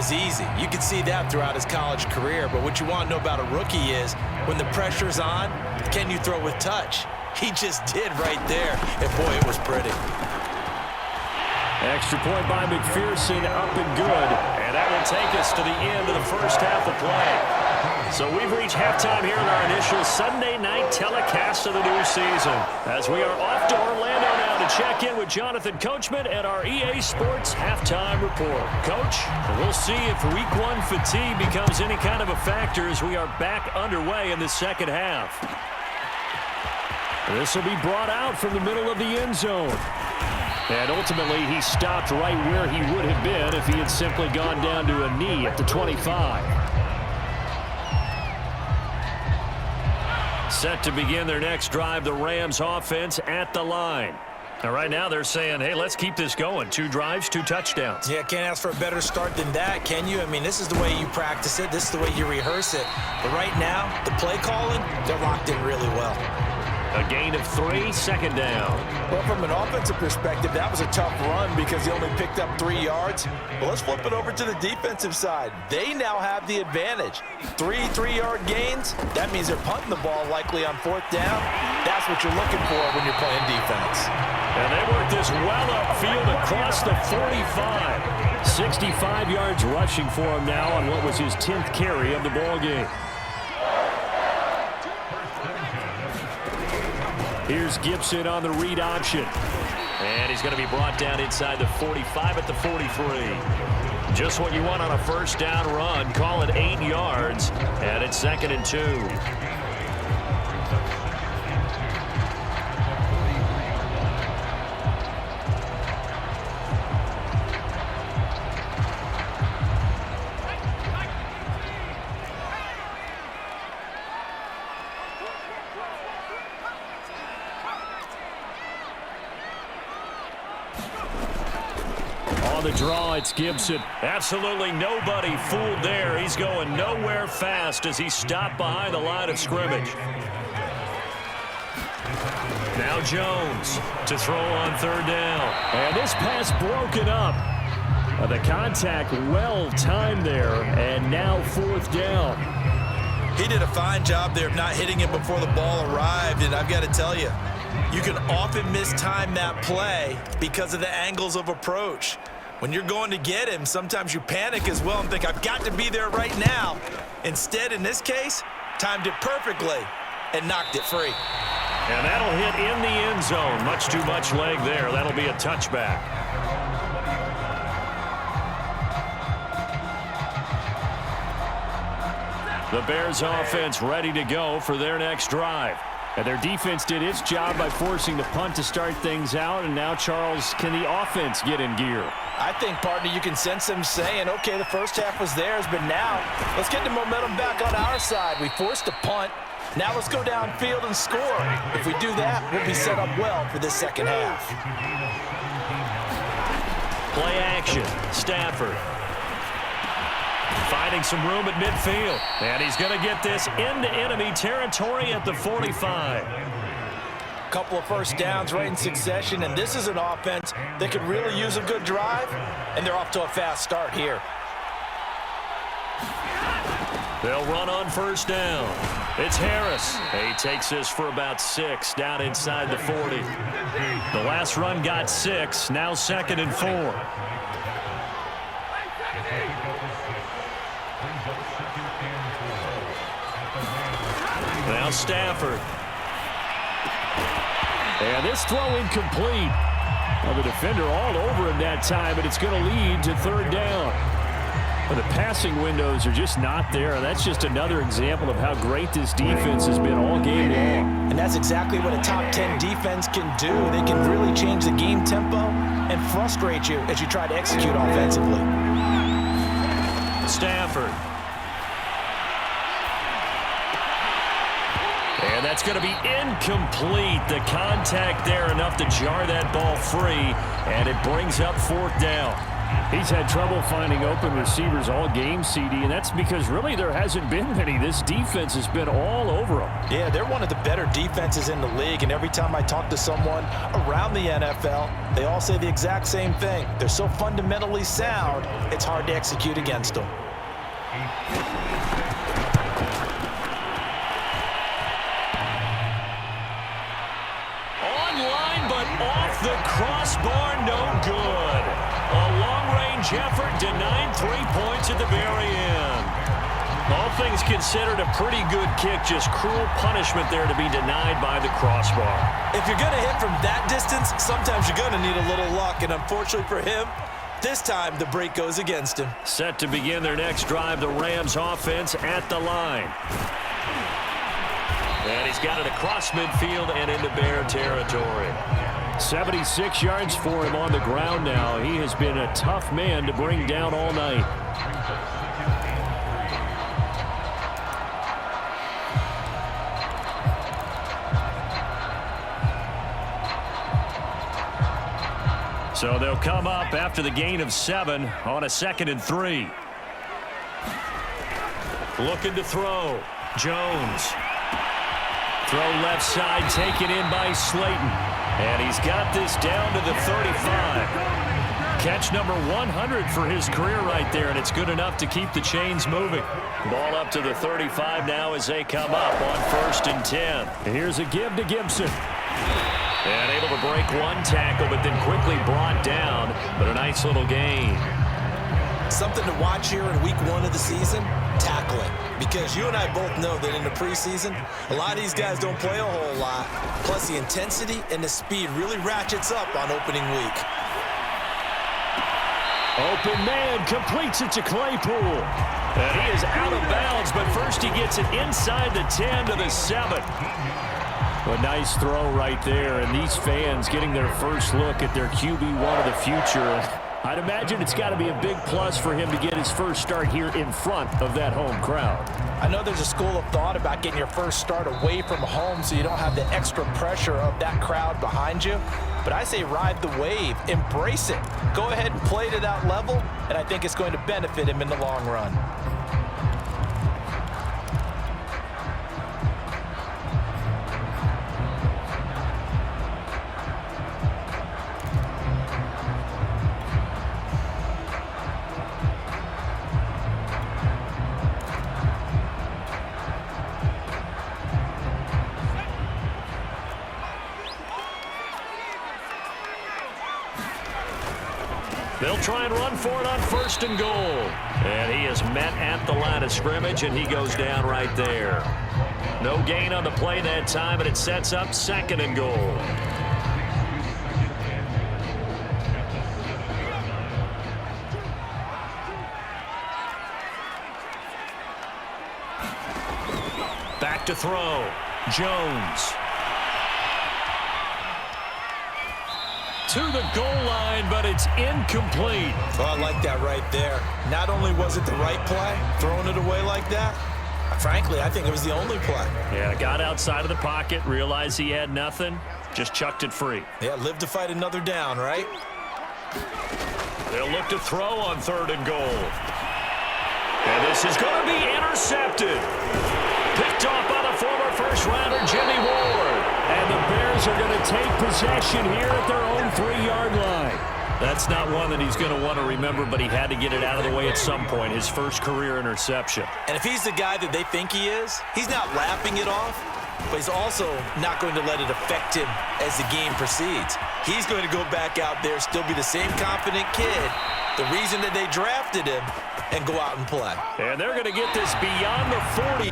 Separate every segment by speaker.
Speaker 1: was easy. You could see that throughout his college career. But what you want to know about a rookie is when the pressure's on, can you throw with touch? He just did right there. And, boy, it was pretty.
Speaker 2: Extra point by McPherson, up and good. And that will take us to the end of the first half of play. So we've reached halftime here in our initial Sunday night telecast of the new season, as we are off to Orlando now to check in with Jonathan Coachman at our EA Sports Halftime Report. Coach, we'll see if Week 1 fatigue becomes any kind of a factor as we are back underway in the second half. This will be brought out from the middle of the end zone. And ultimately, he stopped right where he would have been if he had simply gone down to a knee at the 25. Set to begin their next drive, the Rams offense at the line. And right now they're saying, hey, let's keep this going. 2 drives, 2 touchdowns.
Speaker 1: Yeah, can't ask for a better start than that, can you? I mean, this is the way you practice it. This is the way you rehearse it. But right now, the play calling, they're locked in really well.
Speaker 2: A gain of 3, second down.
Speaker 1: Well, from an offensive perspective, that was a tough run because he only picked up 3 yards. But let's flip it over to the defensive side. They now have the advantage. 3 3-yard gains, that means they're punting the ball likely on 4th down. That's what you're looking for when you're playing defense.
Speaker 2: And they work this well upfield across the 45. 65 yards rushing for him now on what was his 10th carry of the ball game. Here's Gibson on the read option. And he's going to be brought down inside the 45 at the 43. Just what you want on a first down run. Call it 8 yards. And it's 2nd and 2. The draw, it's Gibson. Absolutely nobody fooled there. He's going nowhere fast as he stopped behind the line of scrimmage. Now Jones to throw on 3rd down. And this pass broken up. The contact well timed there, and now 4th down.
Speaker 1: He did a fine job there of not hitting him before the ball arrived, and I've got to tell you, you can often mistime that play because of the angles of approach. When you're going to get him, sometimes you panic as well and think, I've got to be there right now. Instead, in this case, timed it perfectly and knocked it free.
Speaker 2: And that'll hit in the end zone. Much too much leg there. That'll be a touchback. The Bears offense ready to go for their next drive. And their defense did its job by forcing the punt to start things out. And now, Charles, can the offense get in gear?
Speaker 1: I think, partner, you can sense them saying, okay, the first half was theirs, but now let's get the momentum back on our side. We forced a punt. Now let's go downfield and score. If we do that, we'll be set up well for this second half.
Speaker 2: Play action. Stafford finding some room at midfield. And he's going to get this into enemy territory at the 45.
Speaker 1: Couple of first downs right in succession, and this is an offense that could really use a good drive, and they're off to a fast start here.
Speaker 2: They'll run on first down. It's Harris. He takes this for about 6 down inside the 40. The last run got 6, now 2nd and 4. Now Stafford. And this throw incomplete. Well, the defender all over him that time, but it's going to lead to 3rd down. Well, the passing windows are just not there. That's just another example of how great this defense has been all game long.
Speaker 1: And that's exactly what a top 10 defense can do. They can really change the game tempo and frustrate you as you try to execute offensively.
Speaker 2: Stafford. And that's going to be incomplete. The contact there enough to jar that ball free, and it brings up 4th down. He's had trouble finding open receivers all game, CD, and that's because really there hasn't been many. This defense has been all over them.
Speaker 1: Yeah, they're one of the better defenses in the league, and every time I talk to someone around the NFL, they all say the exact same thing. They're so fundamentally sound, it's hard to execute against them.
Speaker 2: Online, but off the crossbar, no good. A long-range effort denied 3 points at the very end. All things considered, a pretty good kick, just cruel punishment there to be denied by the crossbar.
Speaker 1: If you're going to hit from that distance, sometimes you're going to need a little luck, and unfortunately for him, this time the break goes against him.
Speaker 2: Set to begin their next drive, the Rams offense at the line. And he's got it across midfield and into Bear territory. 76 yards for him on the ground now. He has been a tough man to bring down all night. So they'll come up after the gain of 7 on a 2nd and 3. Looking to throw. Jones. Throw left side, taken in by Slayton. And he's got this down to the 35. Catch number 100 for his career right there, and it's good enough to keep the chains moving. Ball up to the 35 now as they come up on 1st and 10. Here's a give to Gibson. And able to break one tackle, but then quickly brought down. But a nice little gain.
Speaker 1: Something to watch here in week 1 of the season, tackling. Because you and I both know that in the preseason, a lot of these guys don't play a whole lot. Plus, the intensity and the speed really ratchets up on opening week.
Speaker 2: Open man completes it to Claypool. And he is out of bounds, but first he gets it inside the 10 to the 7. A nice throw right there, and these fans getting their first look at their QB1 of the future. I'd imagine it's got to be a big plus for him to get his first start here in front of that home crowd.
Speaker 1: I know there's a school of thought about getting your first start away from home so you don't have the extra pressure of that crowd behind you. But I say ride the wave, embrace it. Go ahead and play to that level, and I think it's going to benefit him in the long run.
Speaker 2: They'll try and run for it on 1st and goal. And he is met at the line of scrimmage, and he goes down right there. No gain on the play that time, and it sets up 2nd and goal. Back to throw. Jones. To the goal line, but it's incomplete.
Speaker 1: Oh, I like that right there. Not only was it the right play, throwing it away like that, frankly, I think it was the only play.
Speaker 2: Yeah, got outside of the pocket, realized he had nothing, just chucked it free.
Speaker 1: Yeah, live to fight another down, right?
Speaker 2: They'll look to throw on 3rd and goal. And this is going to be intercepted. Picked off by the former first-rounder Jimmy Ward. And the Bears are going to take possession here at their own 3-yard line. That's not one that he's going to want to remember, but he had to get it out of the way at some point, his first career interception.
Speaker 1: And if he's the guy that they think he is, he's not laughing it off, but he's also not going to let it affect him as the game proceeds. He's going to go back out there, still be the same confident kid, the reason that they drafted him, and go out and play.
Speaker 2: And they're going to get this beyond the 40.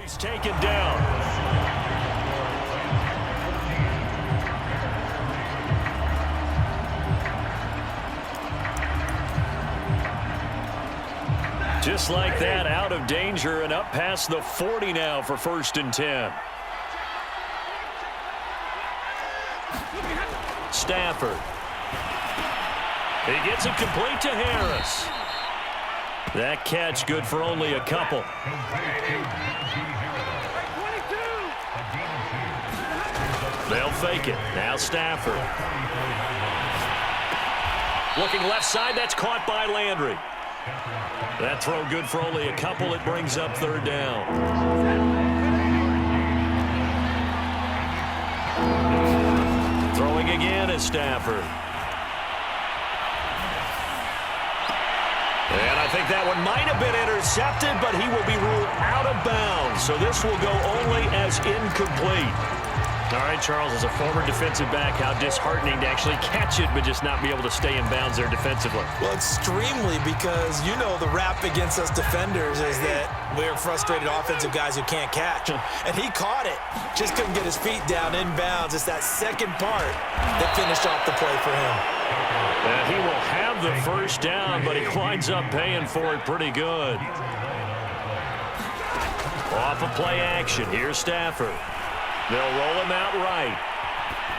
Speaker 2: He's taken down. Just like that, out of danger and up past the 40 now for 1st and 10. Stafford. He gets it complete to Harris. That catch good for only a couple. They'll fake it. Now Stafford. Looking left side, that's caught by Landry. That throw good for only a couple. It brings up 3rd down. Throwing again is Stafford. And I think that one might have been intercepted, but he will be ruled out of bounds. So this will go only as incomplete. All right, Charles, as a former defensive back, how disheartening to actually catch it but just not be able to stay in bounds there defensively.
Speaker 1: Well, extremely, because you know the rap against us defenders is that we're frustrated offensive guys who can't catch. And he caught it. Just couldn't get his feet down in bounds. It's that second part that finished off the play for him.
Speaker 2: And he will have the 1st down, but he winds up paying for it pretty good. Off of play action, here's Stafford. They'll roll him out right.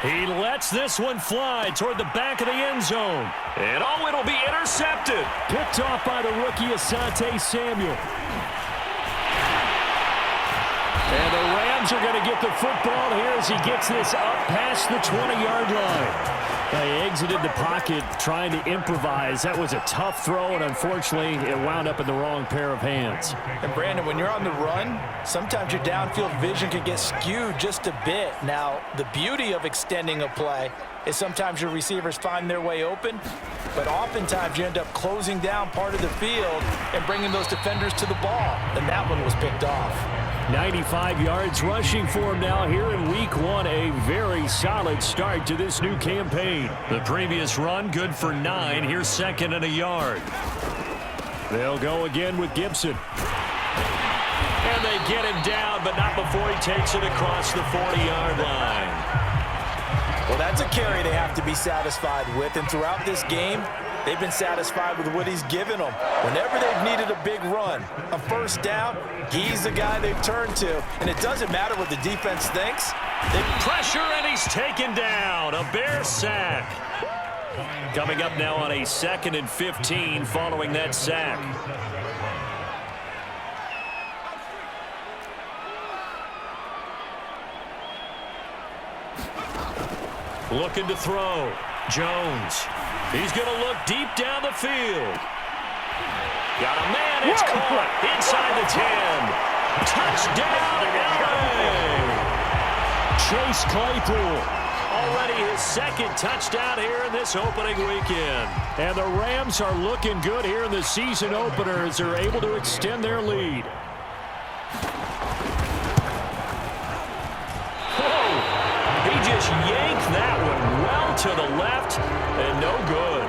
Speaker 2: He lets this one fly toward the back of the end zone. And oh, it'll be intercepted.
Speaker 3: Picked off by the rookie Asante Samuel. And the Rams are going to get the football here as he gets this up past the 20-yard line. They exited the pocket trying to improvise. That was a tough throw, and unfortunately, it wound up in the wrong pair of hands.
Speaker 1: And, Brandon, when you're on the run, sometimes your downfield vision can get skewed just a bit. Now, the beauty of extending a play is sometimes your receivers find their way open, but oftentimes you end up closing down part of the field and bringing those defenders to the ball, and that one was picked off.
Speaker 3: 95 yards rushing for him now here in week 1. A very solid start to this new campaign.
Speaker 2: The previous run good for 9. Here's 2nd and a yard.
Speaker 3: They'll go again with Gibson.
Speaker 2: And they get him down, but not before he takes it across the 40-yard line.
Speaker 1: Well, that's a carry they have to be satisfied with, and throughout this game, they've been satisfied with what he's given them. Whenever they've needed a big run, a 1st down, he's the guy they've turned to. And it doesn't matter what the defense thinks.
Speaker 2: They pressure, and he's taken down. A Bear sack. Coming up now on a 2nd and 15 following that sack. Looking to throw. Jones. He's going to look deep down the field. Got a man. It's caught inside the 10. Touchdown, LA.
Speaker 3: Chase Claypool.
Speaker 2: Already his 2nd touchdown here in this opening weekend.
Speaker 3: And the Rams are looking good here in the season opener as they're able to extend their lead.
Speaker 2: Whoa. He just yanked that one well to the left and no good.